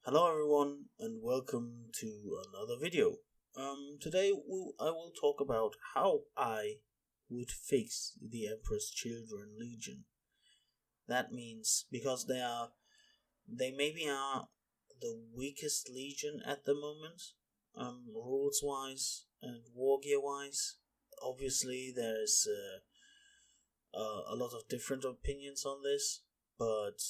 Hello everyone and welcome to another video. Today I will talk about how I would fix the Emperor's Children Legion. That means because they maybe are the weakest legion at the moment, rules wise and war gear wise. Obviously there's a lot of different opinions on this, but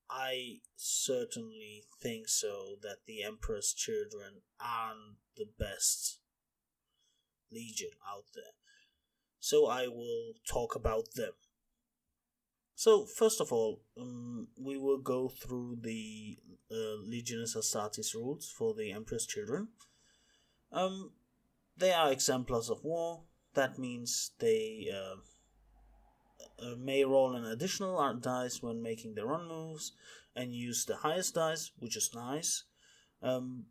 I certainly think so that the Emperor's Children aren't the best legion out there. So I will talk about them. So first of all, we will go through the Legionis Astartes rules for the Emperor's Children. They are exemplars of war. That means they may roll an additional dice when making their run moves and use the highest dice, which is nice. And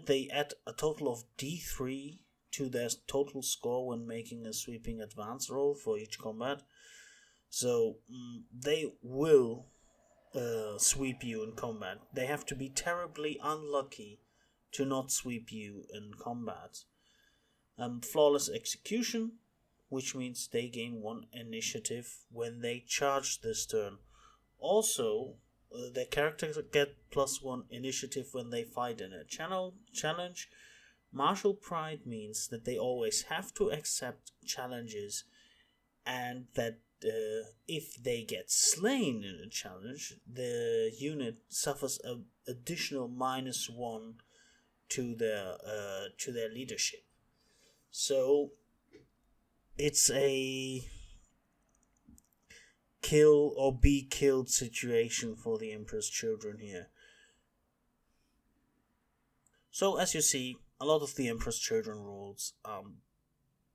they add a total of D3 to their total score when making a sweeping advance roll for each combat. So they will sweep you in combat. They have to be terribly unlucky to not sweep you in combat. Flawless execution, which means they gain 1 initiative when they charge this turn. Also, their characters get +1 initiative when they fight in a challenge. Martial pride means that they always have to accept challenges, and that if they get slain in a challenge, the unit suffers an additional -1 to their leadership. So it's a kill or be killed situation for the Emperor's Children here. So as you see, a lot of the Emperor's Children rules are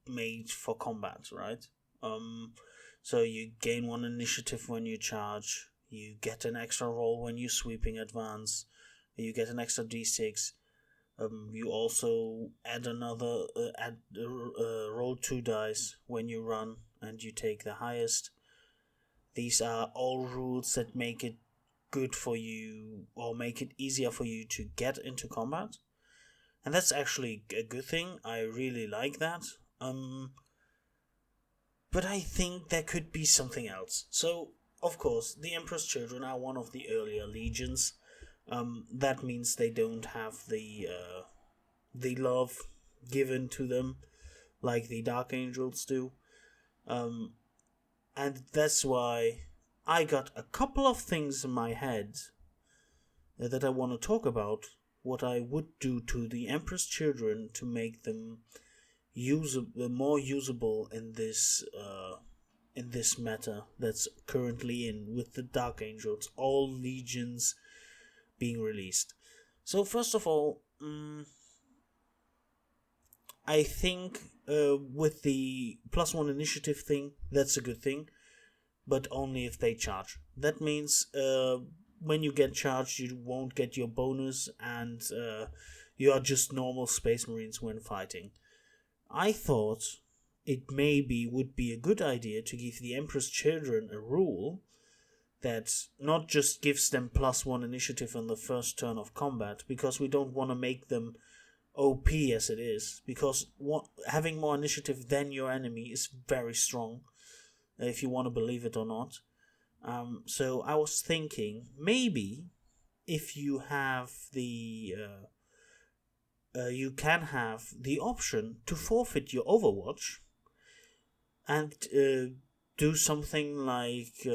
made for combat, right? So you gain 1 initiative when you charge, you get an extra roll when you sweeping advance, you get an extra d6. You also add another roll 2 dice when you run and you take the highest. These are all rules that make it good for you or make it easier for you to get into combat. And that's actually a good thing. I really like that. But I think there could be something else. So, of course, the Emperor's Children are one of the earlier legions. That means they don't have the love given to them like the Dark Angels do. And that's why I got a couple of things in my head that I want to talk about. What I would do to the Emperor's Children to make them more usable in this meta that's currently in with the Dark Angels, all legions being released. So first of all, I think with the +1 initiative thing, that's a good thing, but only if they charge. That means when you get charged, you won't get your bonus, and you are just normal Space Marines when fighting. I thought it maybe would be a good idea to give the Emperor's Children a rule that not just gives them +1 initiative on the first turn of combat, because we don't want to make them OP as it is, because having more initiative than your enemy is very strong, if you want to believe it or not. So I was thinking maybe if you have you can have the option to forfeit your Overwatch and do something like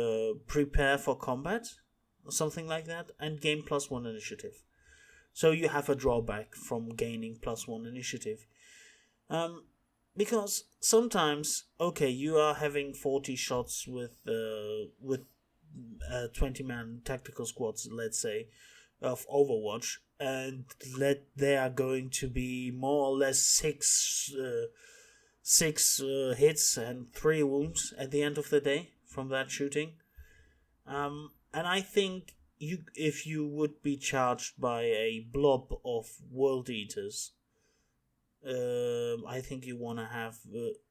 prepare for combat or something like that and gain +1 initiative. So you have a drawback from gaining +1 initiative. Because sometimes, okay, you are having 40 shots with 20-man tactical squads, let's say, of Overwatch, and they are going to be more or less six hits and 3 wounds at the end of the day from that shooting. And I think if you would be charged by a blob of World Eaters, I think you want to have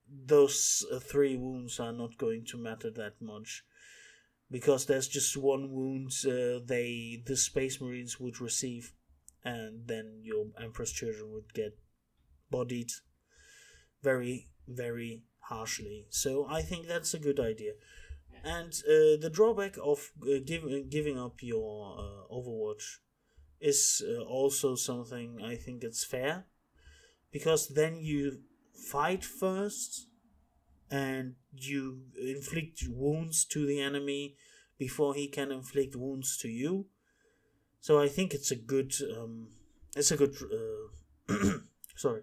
those 3 wounds are not going to matter that much. because there's just one wound the Space Marines would receive, and then your Emperor's Children would get bodied very, very harshly. So I think that's a good idea. And the drawback of giving up your Overwatch is also something I think it's fair, because then you fight first and you inflict wounds to the enemy before he can inflict wounds to you. So I think it's a good sorry,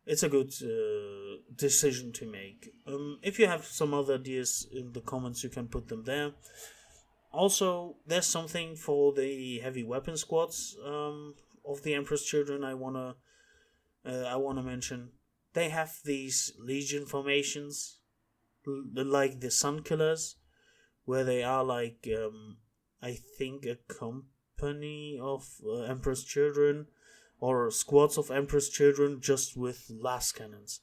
it's a good decision to make. If you have some other ideas in the comments, you can put them there. Also, there's something for the heavy weapon squads of the Emperor's Children I wanna mention. They have these legion formations, like the Sun Killers, where they are like I think a company of Emperor's Children, or squads of Emperor's Children, just with las cannons.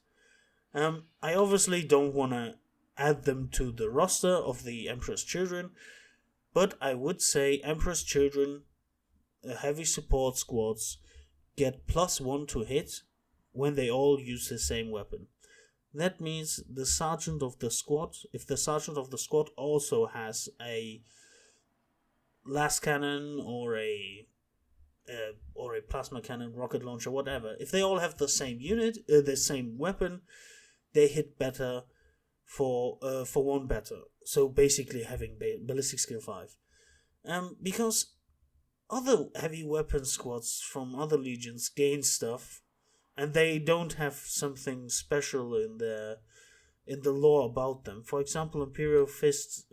I obviously don't want to add them to the roster of the Emperor's Children, but I would say Emperor's Children heavy support squads get +1 to hit when they all use the same weapon. That means the sergeant of the squad, if the sergeant of the squad also has a las cannon or a plasma cannon, rocket launcher, whatever, if they all have the same unit, the same weapon, they hit better for 1 better. So basically having ballistic skill 5. Because other heavy weapon squads from other legions gain stuff, and they don't have something special in the lore about them. For example, Imperial Fists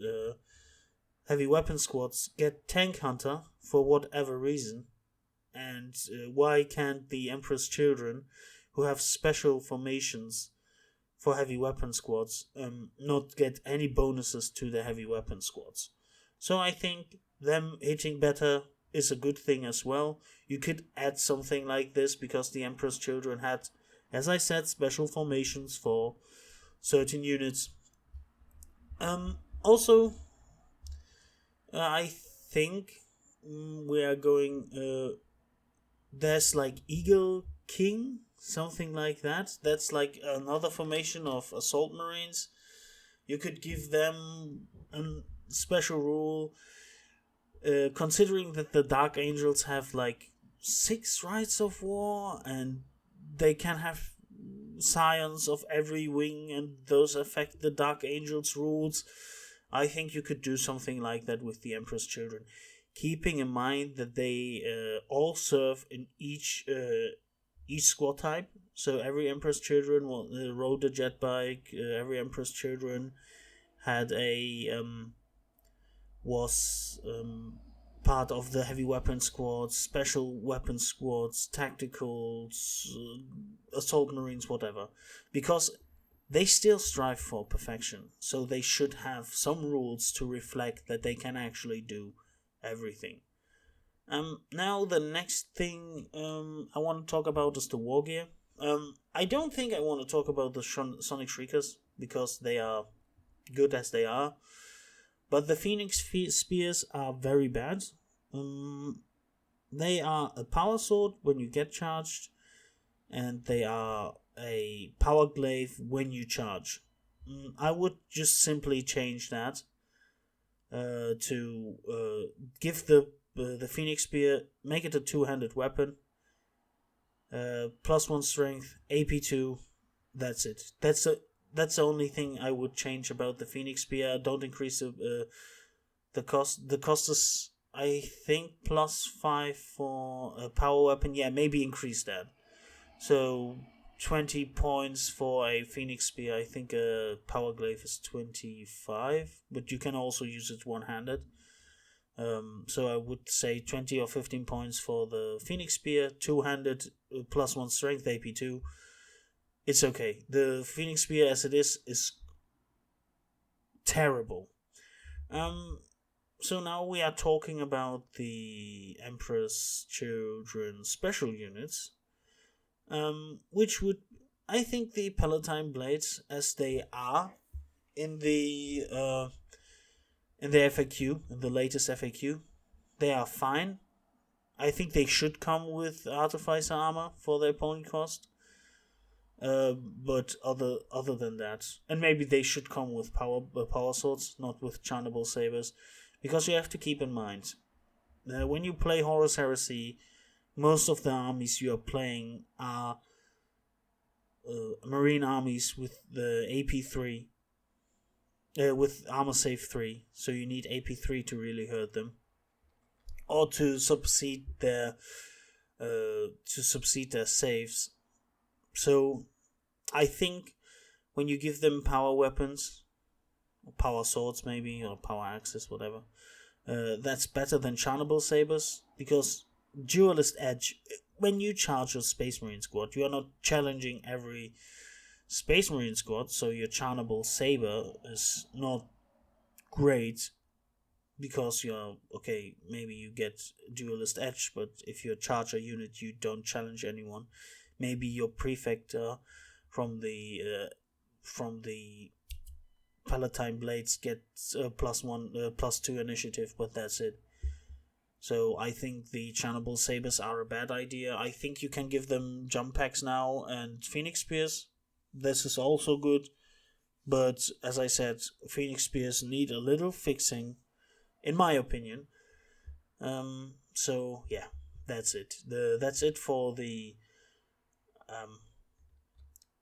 heavy weapon squads get Tank Hunter for whatever reason. And why can't the Emperor's Children, who have special formations for heavy weapon squads, not get any bonuses to the heavy weapon squads? So I think them hitting better is a good thing as well. You could add something like this, because the Emperor's Children had, as I said, special formations for certain units. Also, I think we are going... there's like Eagle King, something like that. That's like another formation of Assault Marines. You could give them a special rule, considering that the Dark Angels have like 6 Rites of War, and they can have Scions of every wing, and those affect the Dark Angels rules. I think you could do something like that with the Emperor's Children, keeping in mind that they all serve in each squad type. So every Emperor's Children rode a jet bike. Every Emperor's Children had was part of the heavy weapon squads, special weapon squads, tacticals, assault marines, whatever, because they still strive for perfection. So they should have some rules to reflect that they can actually do everything. Now the next thing I want to talk about is the war gear. I don't think I want to talk about the Sonic Shriekers, because they are good as they are, but the Phoenix Spears are very bad. They are a power sword when you get charged, and they are a power glaive when you charge. I would just simply change that to give the Phoenix Spear, make it a 2-handed weapon, +1 strength, AP2. That's it. That's the only thing I would change about the Phoenix Spear. Don't increase the cost. The cost is, I think, +5 for a power weapon. Yeah, maybe increase that. So 20 points for a Phoenix Spear. I think a power glaive is 25, but you can also use it one-handed. So I would say 20 or 15 points for the Phoenix Spear, 2-handed, +1 strength, AP2. It's okay. The Phoenix Spear as it is terrible. So now we are talking about the Emperor's Children special units, which would, I think, the Palatine Blades, as they are in the in the FAQ, in the latest FAQ. They are fine. I think they should come with Artificer armor for their point cost. But other than that, and maybe they should come with power swords, not with charnable sabers, because you have to keep in mind, when you play Horus Heresy, most of the armies you are playing are marine armies with the AP3, with armor save 3, so you need AP3 to really hurt them, or to subsede their saves. So I think when you give them power weapons, or power swords maybe, or power axes, whatever, that's better than charnable sabers, because duelist edge, when you charge your Space Marine squad, you are not challenging every Space Marine squad, so your charnable saber is not great, because you're, okay, maybe you get duelist edge, but if you're a charger unit, you don't challenge anyone. Maybe your prefector from the Palatine Blades gets +2 initiative, but that's it. So I think the Charnable Sabers are a bad idea. I think you can give them jump packs now and Phoenix Spears. This is also good. But as I said, Phoenix Spears need a little fixing, in my opinion. So yeah, that's it. That's it for the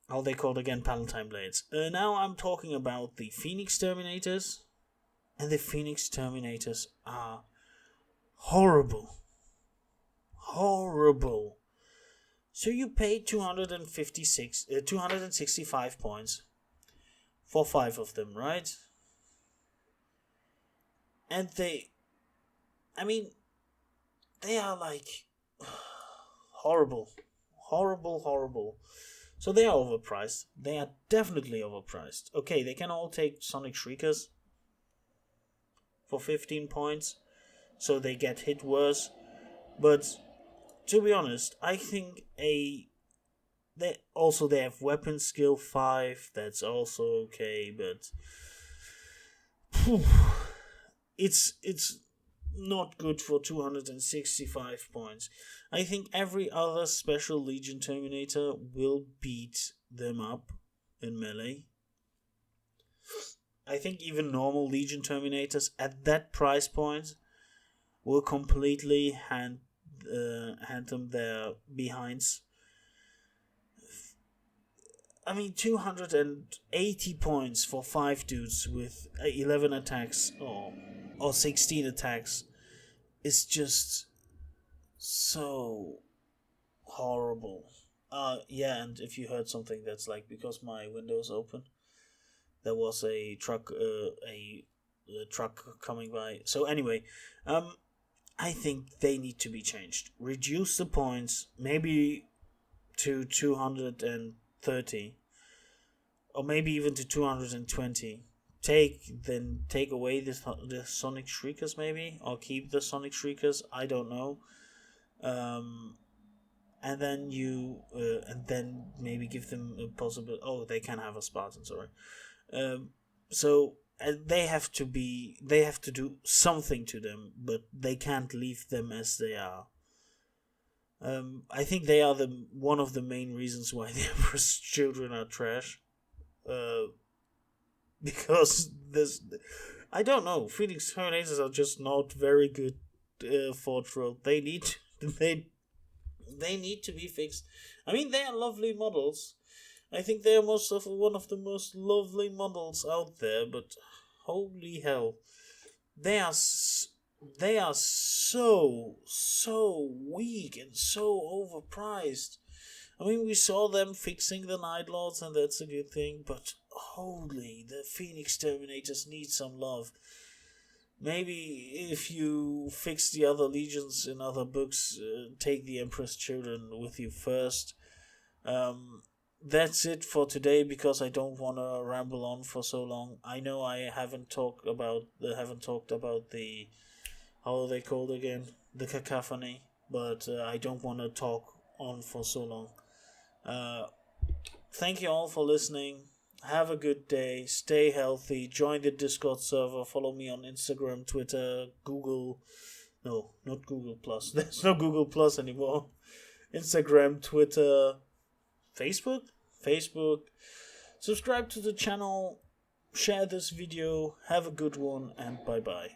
how they called again, Palatine Blades. Now I'm talking about the Phoenix Terminators, and the Phoenix Terminators are horrible. So you pay 265 points for 5 of them, right? And they are like horrible. So they are overpriced. They are definitely overpriced. Okay, they can all take Sonic Shriekers for 15 points, so they get hit worse. But to be honest, I think they have weapon skill 5. That's also okay, but it's not good for 265 points. I think every other Special Legion Terminator will beat them up in melee. I think even normal Legion Terminators at that price point will completely hand them their behinds. 280 points for 5 dudes with 11 attacks or 16 attacks is just so horrible. Yeah, and if you heard something, that's like because my window's open. There was a truck coming by. So anyway, I think they need to be changed. Reduce the points, maybe to 230, or maybe even to 220. Take away the Sonic Shriekers maybe, or keep the Sonic Shriekers. I don't know. And then maybe give them a possible. Oh, they can have a Spartan. Sorry. So they have to do something to them, but they can't leave them as they are. I think they are one of the main reasons why the Emperor's children are trash. Because I don't know, Phoenix Terminators are just not very good for troll. They need to be fixed. They are lovely models. I think they are one of the most lovely models out there, but holy hell, they are so weak and so overpriced. We saw them fixing the Night Lords, and that's a good thing, but holy, the Phoenix Terminators need some love. Maybe if you fix the other legions in other books, take the Emperor's Children with you first. That's it for today, because I don't want to ramble on for so long. I know I haven't talked about the how are they called again? The cacophony, but I don't want to talk on for so long. Thank you all for listening. have a good day, stay healthy, join the Discord server, follow me on Instagram, Twitter, Google. No, not Google Plus. There's no Google Plus anymore. Instagram, Twitter, Facebook. Subscribe to the channel, share this video, have a good one, and bye bye.